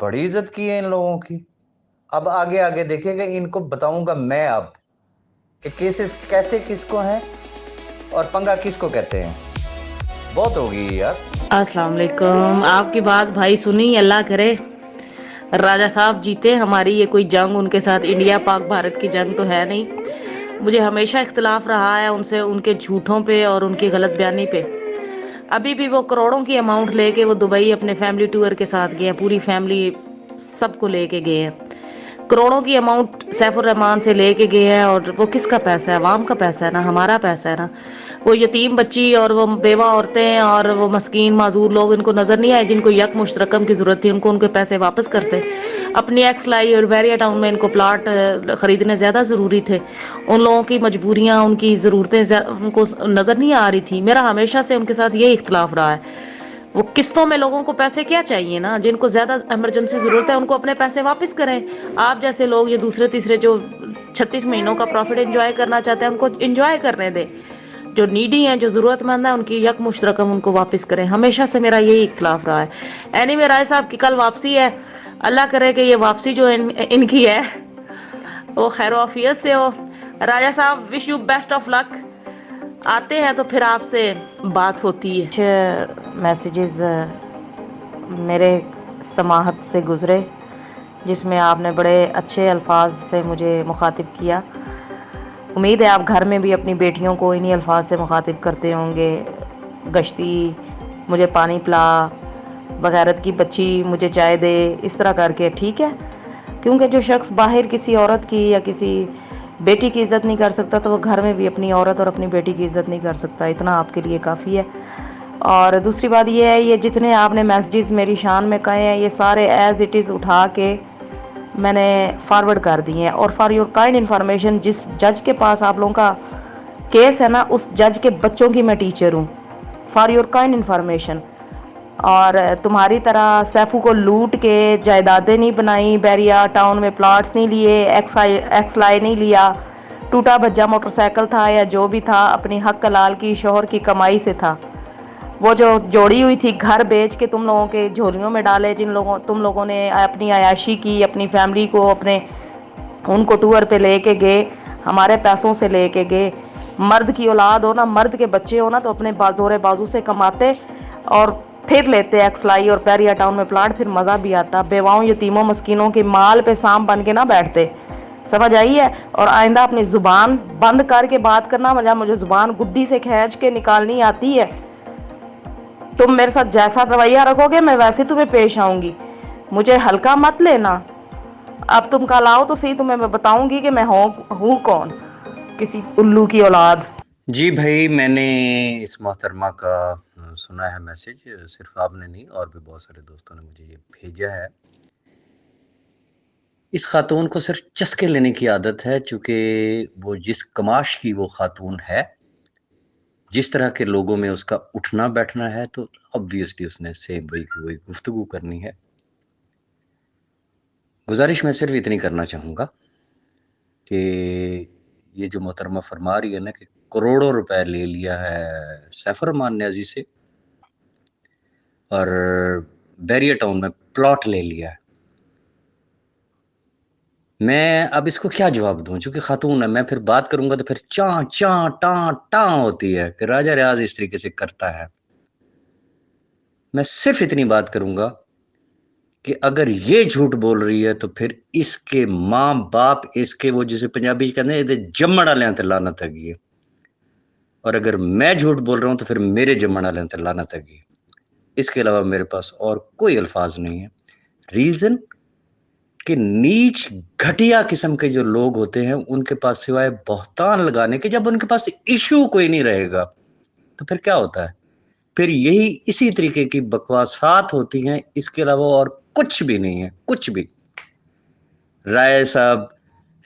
بڑی عزت کی ہے ان لوگوں کی. اب آگے آگے دیکھیے گا، ان کو بتاؤں گا میں اب کہ کیسز کیسے کس کو ہیں اور پنگا کس کو کہتے ہیں. بہت ہوگی یار. السلام علیکم. آپ کی بات بھائی سنی، اللہ کرے راجہ صاحب جیتے. ہماری یہ کوئی جنگ ان کے ساتھ انڈیا پاک بھارت کی جنگ تو ہے نہیں. مجھے ہمیشہ اختلاف رہا ہے ان سے، ان کے جھوٹوں پہ اور ان کی غلط بیانی پہ. ابھی بھی وہ کروڑوں کی اماؤنٹ لے کے وہ دبئی اپنے فیملی ٹور کے ساتھ گئے، پوری فیملی سب کو لے کے گئے ہیں. کروڑوں کی اماؤنٹ سیف الرحمان سے لے کے گئے ہیں، اور وہ کس کا پیسہ ہے؟ عوام کا پیسہ ہے نا، ہمارا پیسہ ہے نا. وہ یتیم بچی اور وہ بیوہ عورتیں اور وہ مسکین معذور لوگ ان کو نظر نہیں آئے جن کو یک مشت رقم کی ضرورت تھی، ان کو ان کے پیسے واپس کرتے. اپنی ایکس لائی اور بیریا ٹاؤن میں ان کو پلاٹ خریدنے زیادہ ضروری تھے. ان لوگوں کی مجبوریاں، ان کی ضرورتیں ان کو نظر نہیں آ رہی تھی. میرا ہمیشہ سے ان کے ساتھ یہ اختلاف رہا ہے. وہ قسطوں میں لوگوں کو پیسے کیا چاہیے نا، جن کو زیادہ ایمرجنسی ضرورت ہے ان کو اپنے پیسے واپس کریں. آپ جیسے لوگ یہ دوسرے تیسرے جو 36 مہینوں کا پروفٹ انجوائے کرنا چاہتے ہیں ان کو انجوائے کرنے دیں. جو نیڈی ہیں، جو ضرورت مند ہیں، ان کی یک مشت رقم ان کو واپس کریں. ہمیشہ سے میرا یہی اختلاف رہا ہے. اینی وے رائے صاحب کی کل واپسی ہے. اللہ کرے کہ یہ واپسی جو ان کی ہے وہ خیر و عافیت سے ہو. راجہ صاحب وش یو بیسٹ آف لک. آتے ہیں تو پھر آپ سے بات ہوتی ہے. کچھ میسیجز میرے سماحت سے گزرے جس میں آپ نے بڑے اچھے الفاظ سے مجھے مخاطب کیا. امید ہے آپ گھر میں بھی اپنی بیٹیوں کو انہی الفاظ سے مخاطب کرتے ہوں گے. گشتی، مجھے پانی پلا، بغیرت کی بچی مجھے چائے دے، اس طرح کر کے. ٹھیک ہے، کیونکہ جو شخص باہر کسی عورت کی یا کسی بیٹی کی عزت نہیں کر سکتا تو وہ گھر میں بھی اپنی عورت اور اپنی بیٹی کی عزت نہیں کر سکتا. اتنا آپ کے لیے کافی ہے. اور دوسری بات یہ ہے، یہ جتنے آپ نے میسیجز میری شان میں کہے ہیں یہ سارے ایز اٹ از اٹھا کے میں نے فارورڈ کر دی ہیں. اور فار یور کائنڈ انفارمیشن، جس جج کے پاس آپ لوگوں کا کیس ہے نا، اس جج کے بچوں کی میں ٹیچر ہوں. For your kind information. اور تمہاری طرح سیفو کو لوٹ کے جائیدادیں نہیں بنائی، بیریا ٹاؤن میں پلاٹس نہیں لیے، ایکس لائی نہیں لیا، ٹوٹا بھجا موٹر سائیکل تھا یا جو بھی تھا اپنی حق حلال کی شوہر کی کمائی سے تھا. وہ جو جوڑی ہوئی تھی گھر بیچ کے تم لوگوں کے جھولیوں میں ڈالے، تم لوگوں نے اپنی عیاشی کی، اپنی فیملی کو ان کو ٹور پہ لے کے گئے، ہمارے پیسوں سے لے کے گئے. مرد کی اولاد ہو نا، مرد کے بچے ہو نا، تو اپنے زور بازو سے کماتے اور پھر لیتے ایکس لائی اور پیریا ٹاؤن میں پلاٹ، پھر مزہ بھی آتا. بیواؤں، یتیموں، مسکینوں کے مال پہ سام بن کے نہ بیٹھتے. سمجھ آئی ہے؟ اور آئندہ اپنی زبان بند کر کے بات کرنا. مجھے زبان گدی سے کھینچ کے نکالنی آتی ہے. تم میرے ساتھ جیسا رویہ رکھو گے میں ویسے تمہیں پیش آؤں گی. مجھے ہلکا مت لینا. اب تم کل آؤ تو صحیح، تمہیں میں بتاؤں گی کہ میں ہوں کون، کسی الو کی اولاد. جی بھائی، میں نے اس محترمہ کا سنا ہے میسج. صرف آپ نے نہیں، اور بھی بہت سارے دوستوں نے مجھے یہ بھیجا ہے. اس خاتون کو صرف چسکے لینے کی عادت ہے، چونکہ وہ جس کماش کی وہ خاتون ہے، جس طرح کے لوگوں میں اس کا اٹھنا بیٹھنا ہے، تو obviously اس نے سیم وہی گفتگو کرنی ہے. گزارش میں صرف اتنی کرنا چاہوں گا کہ یہ جو محترمہ فرما رہی ہے نا کہ کروڑوں روپے لے لیا ہے سیف الرحمان نیازی سے اور بیریا ٹاؤن میں پلاٹ لے لیا ہے، میں اب اس کو کیا جواب دوں؟ چونکہ خاتون ہے، میں پھر بات کروں گا تو پھر چاں چاں ٹاں ٹاں ہوتی ہے کہ راجہ ریاض اس طریقے سے کرتا ہے. میں صرف اتنی بات کروں گا کہ اگر یہ جھوٹ بول رہی ہے تو پھر اس کے ماں باپ، اس کے وہ جسے پنجابی کہتے ہیں جمڑ والے تے لعنت ہے. اور اگر میں جھوٹ بول رہا ہوں تو پھر میرے جمڑ والے تے لعنت ہے. اس کے علاوہ میرے پاس اور کوئی الفاظ نہیں ہے. ریزن کہ نیچ گھٹیا قسم کے جو لوگ ہوتے ہیں ان کے پاس سوائے بہتان لگانے کے، جب ان کے پاس ایشو کوئی نہیں رہے گا تو پھر کیا ہوتا ہے؟ پھر یہی اسی طریقے کی بکواسات ہوتی ہیں. اس کے علاوہ اور کچھ بھی نہیں ہے، کچھ بھی. رائے صاحب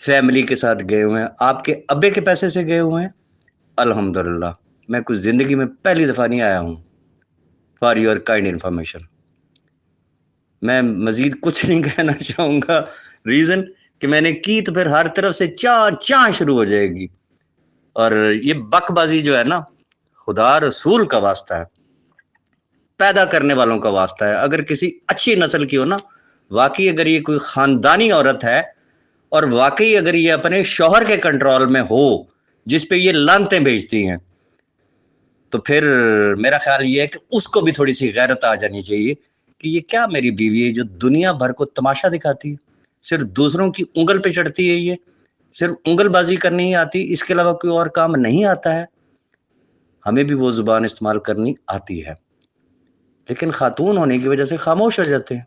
فیملی کے ساتھ گئے ہوئے ہیں، آپ کے ابے کے پیسے سے گئے ہوئے ہیں. الحمدللہ میں کچھ زندگی میں پہلی دفعہ نہیں آیا ہوں. For your kind information. میں مزید کچھ نہیں کہنا چاہوں گا. ریزن کہ میں نے کی تو پھر ہر طرف سے چاں چاں شروع ہو جائے گی. اور یہ بک بازی جو ہے نا، خدا رسول کا واسطہ ہے، پیدا کرنے والوں کا واسطہ ہے. اگر کسی اچھی نسل کی ہو نا واقعی اگر یہ کوئی خاندانی عورت ہے اور واقعی اگر یہ اپنے شوہر کے کنٹرول میں ہو جس پہ یہ لانتیں بھیجتی ہیں، تو پھر میرا خیال یہ ہے کہ اس کو بھی تھوڑی سی غیرت آ جانی چاہیے کہ یہ کیا میری بیوی ہے جو دنیا بھر کو تماشا دکھاتی ہے، صرف دوسروں کی انگل پہ چڑھتی ہے، یہ صرف انگل بازی کرنی ہی آتی، اس کے علاوہ کوئی اور کام نہیں آتا ہے۔ ہمیں بھی وہ زبان استعمال کرنی آتی ہے، لیکن خاتون ہونے کی وجہ سے خاموش ہو جاتے ہیں،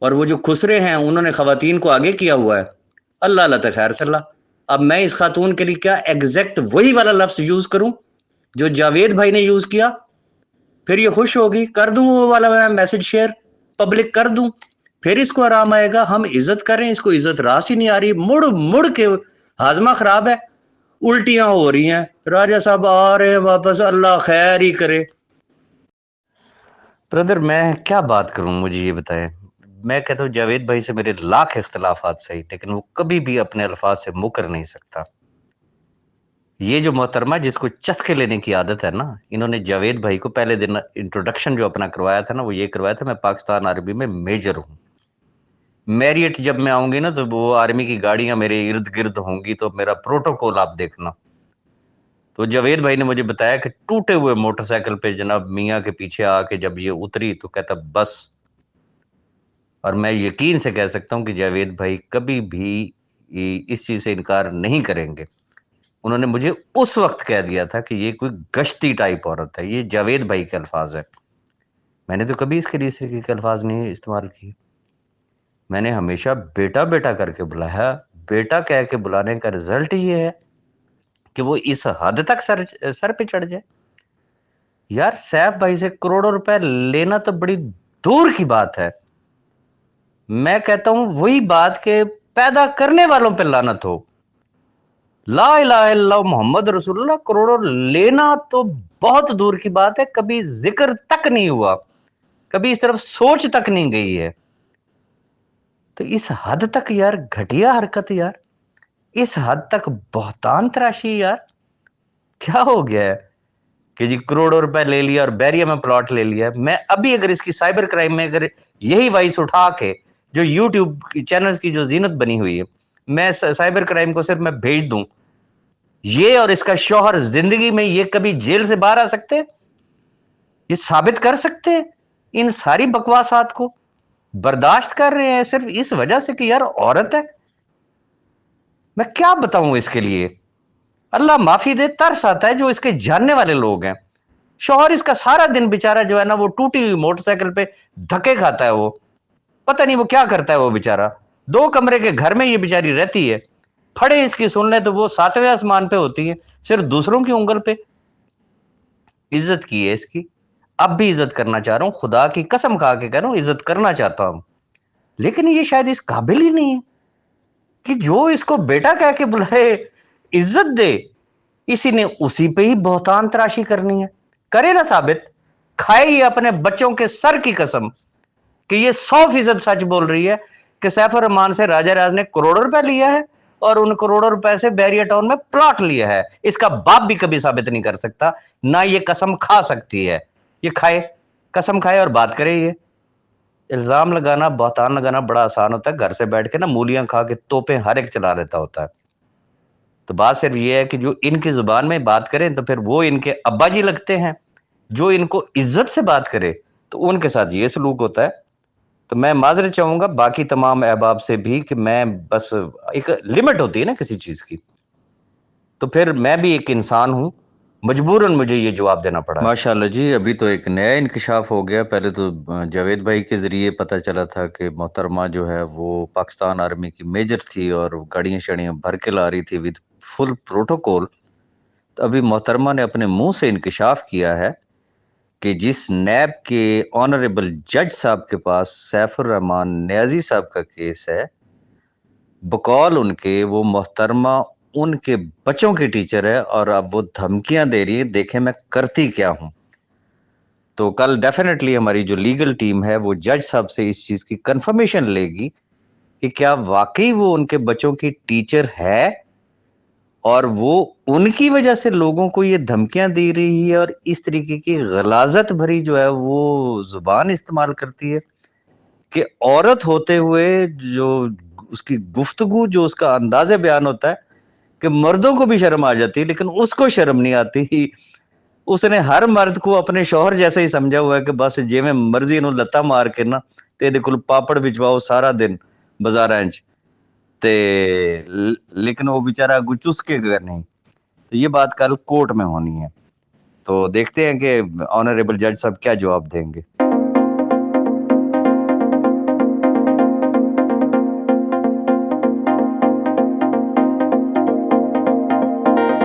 اور وہ جو خسرے ہیں انہوں نے خواتین کو آگے کیا ہوا ہے۔ اللہ اللہ خیر صلی اللہ۔ اب میں اس خاتون کے لیے کیا ایگزیکٹ وہی والا لفظ یوز کروں جو جاوید بھائی نے یوز کیا؟ پھر یہ خوش ہوگی، کر دوں وہ والا میں میسج شیئر پبلک کر دوں، پھر اس کو آرام آئے گا۔ ہم عزت کریں، اس کو عزت راس ہی نہیں آ رہی، مڑ مڑ کے ہاضمہ خراب ہے، الٹیاں ہو رہی ہیں۔ راجہ صاحب آ رہے ہیں واپس، اللہ خیر ہی کرے۔ بردر میں کیا بات کروں، مجھے یہ بتائیں۔ میں کہتا ہوں جاوید بھائی سے میرے لاکھ اختلافات صحیح، لیکن وہ کبھی بھی اپنے الفاظ سے مکر نہیں سکتا۔ یہ جو محترمہ جس کو چسکے لینے کی عادت ہے نا، انہوں نے جاوید بھائی کو پہلے دن انٹروڈکشن جو اپنا کروایا تھا نا، وہ یہ کروایا تھا میں پاکستان آرمی میں میجر ہوں۔ میریٹ جب میں آؤں گی نا تو وہ آرمی کی گاڑیاں میرے ارد گرد ہوں گی، تو میرا پروٹوکول آپ دیکھنا۔ تو جاوید بھائی نے مجھے بتایا کہ ٹوٹے ہوئے موٹر سائیکل پہ جناب میاں کے پیچھے آ کے جب یہ اتری تو کہتا بس، اور میں یقین سے کہہ سکتا ہوں کہ جاوید بھائی کبھی بھی اس چیز سے انکار نہیں کریں گے۔ انہوں نے مجھے اس وقت کہہ دیا تھا کہ یہ کوئی گشتی ٹائپ عورت ہے، یہ جاوید بھائی کے الفاظ ہے۔ میں نے تو کبھی اس کے لیے اس طریقے کے الفاظ نہیں استعمال کیے، میں نے ہمیشہ بیٹا بیٹا کر کے بلایا۔ بیٹا کہہ کے بلانے کا رزلٹ یہ ہے کہ وہ اس حد تک سر پہ چڑھ جائے۔ یار سیف بھائی سے کروڑوں روپے لینا تو بڑی دور کی بات ہے۔ میں کہتا ہوں وہی بات کہ پیدا کرنے والوں پہ لعنت ہو۔ لا الہ الا اللہ محمد رسول اللہ، کروڑوں لینا تو بہت دور کی بات ہے، کبھی ذکر تک نہیں ہوا، کبھی اس طرف سوچ تک نہیں گئی ہے۔ تو اس حد تک یار گھٹیا حرکت، یار اس حد تک بہتان تراشی، یار کیا ہو گیا ہے کہ جی کروڑوں روپے لے لیا اور بیریا میں پلاٹ لے لیا۔ میں ابھی اگر اس کی سائبر کرائم میں اگر یہی وائس اٹھا کے جو یوٹیوب چینلز کی جو زینت بنی ہوئی ہے، میں سائبر کرائم کو صرف میں بھیج دوں، یہ اور اس کا شوہر زندگی میں یہ کبھی جیل سے باہر آ سکتے، یہ ثابت کر سکتے ان ساری بکواسات کو برداشت کر رہے ہیں صرف اس وجہ سے کہ یار عورت ہے۔ میں کیا بتاؤں اس کے لیے، اللہ معافی دے، ترس آتا ہے جو اس کے جاننے والے لوگ ہیں۔ شوہر اس کا سارا دن بیچارہ جو ہے نا وہ ٹوٹی ہوئی موٹر سائیکل پہ دھکے کھاتا ہے، وہ پتہ نہیں وہ کیا کرتا ہے وہ بیچارہ۔ 2 کمرے کے گھر میں یہ بیچاری رہتی ہے، پھڑے اس کی سن لے تو وہ 7ویں آسمان پہ ہوتی ہے، صرف دوسروں کی انگل پہ۔ عزت کی ہے اس کی، اب بھی عزت کرنا چاہ رہا ہوں، خدا کی قسم کھا کے کہہ رہا ہوں عزت کرنا چاہتا ہوں، لیکن یہ شاید اس قابل ہی نہیں ہے کہ جو اس کو بیٹا کہہ کے بلائے، عزت دے، اسی نے اسی پہ ہی بہتان تراشی کرنی ہے۔ کرے نا ثابت، کھائے یہ اپنے بچوں کے سر کی قسم کہ یہ 100% سچ بول رہی ہے کہ سیف الرحمان سے راجہ ریاض نے کروڑوں روپے لیا ہے اور ان کروڑوں روپے سے بیریا ٹاؤن میں پلاٹ لیا ہے۔ اس کا باپ بھی کبھی ثابت نہیں کر سکتا، نہ یہ قسم کھا سکتی ہے۔ یہ کھائے، قسم کھائے اور بات کرے۔ یہ الزام لگانا، بہتان لگانا بڑا آسان ہوتا ہے، گھر سے بیٹھ کے نا مولیاں کھا کے توپیں ہر ایک چلا لیتا ہوتا ہے۔ تو بات صرف یہ ہے کہ جو ان کی زبان میں بات کریں تو پھر وہ ان کے ابا جی لگتے ہیں، جو ان کو عزت سے بات کرے تو ان کے ساتھ یہ سلوک ہوتا ہے۔ تو میں معذرت چاہوں گا باقی تمام احباب سے بھی کہ میں بس ایک لمٹ ہوتی ہے نا کسی چیز کی، تو پھر میں بھی ایک انسان ہوں، مجبوراً مجھے یہ جواب دینا پڑا۔ ماشاءاللہ جی، ابھی تو ایک نیا انکشاف ہو گیا۔ پہلے تو جاوید بھائی کے ذریعے پتہ چلا تھا کہ محترمہ جو ہے وہ پاکستان آرمی کی میجر تھی اور گاڑیاں شڑیاں بھر کے لا رہی تھی ود فل پروٹوکول۔ تو ابھی محترمہ نے اپنے منہ سے انکشاف کیا ہے کہ جس نیب کے آنریبل جج صاحب کے پاس سیف الرحمان نیازی صاحب کا کیس ہے، بقول ان کے وہ محترمہ ان کے بچوں کی ٹیچر ہے، اور اب وہ دھمکیاں دے رہی ہے، دیکھیں میں کرتی کیا ہوں۔ تو کل ڈیفینیٹلی ہماری جو لیگل ٹیم ہے وہ جج صاحب سے اس چیز کی کنفرمیشن لے گی کہ کیا واقعی وہ ان کے بچوں کی ٹیچر ہے اور وہ ان کی وجہ سے لوگوں کو یہ دھمکیاں دی رہی ہے اور اس طریقے کی غلاظت بھری جو ہے وہ زبان استعمال کرتی ہے، کہ عورت ہوتے ہوئے جو اس کی گفتگو، جو اس کا انداز بیان ہوتا ہے کہ مردوں کو بھی شرم آ جاتی ہے لیکن اس کو شرم نہیں آتی. اس نے ہر مرد کو اپنے شوہر جیسا ہی سمجھا ہوا ہے کہ بس جی میں مرضی انہوں لتا مار کے نا تے کول پاپڑ بچواؤ سارا دن بازاراں وچ تے لیکن وہ بیچارہ اگوں چس کے نہیں. تو یہ بات کل کورٹ میں ہونی ہے. تو دیکھتے ہیں کہ آنریبل جج صاحب کیا جواب دیں گے.